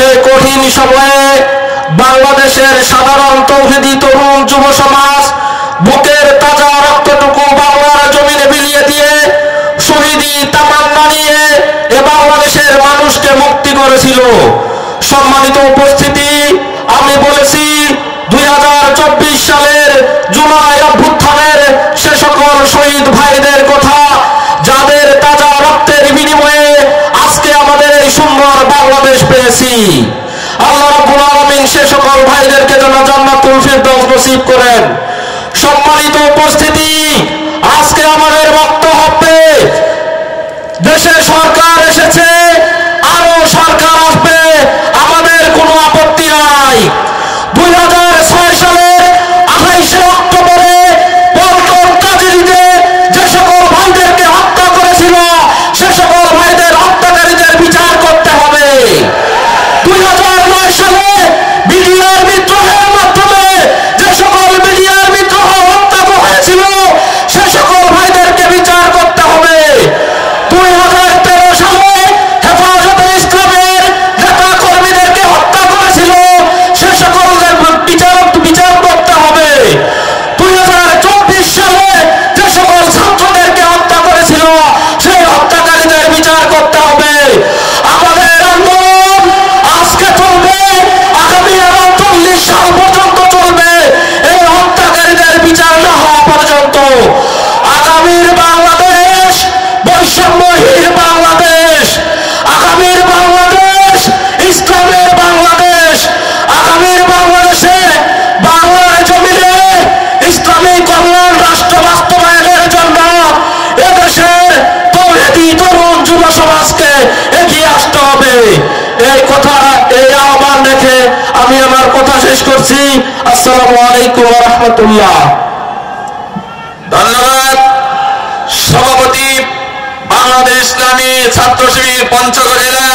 সেই কঠিন সময়ে বাংলাদেশের সাধারণ তৌহিদি তরুণ যুব সমাজ বুকের তাজা রক্তটুকু বাংলার জমিনে বিলিয়ে দিয়ে শহীদি তামান্না নিয়ে এ বাংলাদেশের মানুষকে মুক্তি করেছিল। সম্মানিত উপস্থিতি, আমি বলেছি 2024 সালের জুলাই অভ্যুত্থানের সে সকল শহীদ ভাইদের কথা, যাদের তাজা রক্তের বিনিময়ে আজকে আমাদের এই সুন্দর বাংলাদেশ পেয়েছি। আল্লাহ রাব্বুল আলামিন সে সকল ভাইদেরকে যেন জান্নাতুল ফিরদাউস নসিব করেন। সম্মানিত উপস্থিতি, আজকে আমাদের বক্তব্য, দেশে সরকার এসেছে, আরো সরকার আসবে, আমাদের কোনো আপত্তি নাই। 2006 সালের 28 অক্টোবরে পল্টন ট্র্যাজেডিতে যে সকল ভাইদেরকে হত্যা করেছিল, সে সকল ভাইদের হত্যাকারীদের বিচার করতে হবে। 2009 সালে বিডিআর বিদ্রোহের মাধ্যমে যে সকল বিডিআর বিদ্রোহ হত্যা হয়েছিল, সে সকল ভাইদেরকে বিচার করতে হবে। 2013 সালে হেফাজতে ইসলামের নেতা কর্মীদেরকে হত্যা করেছিল, সে সকলের বিচার করতে হবে। 2024 সালে যে সকল ছাত্রদেরকে হত্যা করেছিল, সেই হত্যাকারীদের বিচার করতে হবে। আমাদের আন্দোলন আজকে চলবে, আগামী 40 সাল পর্যন্ত চলবে, এই হত্যাকারীদের বিচার না হওয়া পর্যন্ত। আগামীর বাংলাদেশ বৈষম্যহীন বাংলাদেশ, আগামীর বাংলাদেশ ইসলামের বাংলাদেশ, আগামীর বাংলাদেশে বাংলার জমিনে ইসলামী কল্যাণ রাষ্ট্র বাস্তবায়নের জন্য এদেশের তৌহিদি তরুণ যুব সমাজকে এগিয়ে আসতে হবে। এই কথা, এই আহ্বান রেখে আমি আমার কথা শেষ করছি। আসসালামু আলাইকুম ওয়া রাহমাতুল্লাহ। ধন্যবাদ। সভাপতি বাংলাদেশ ইসলামী ছাত্র শিবির পঞ্চগড় জেলা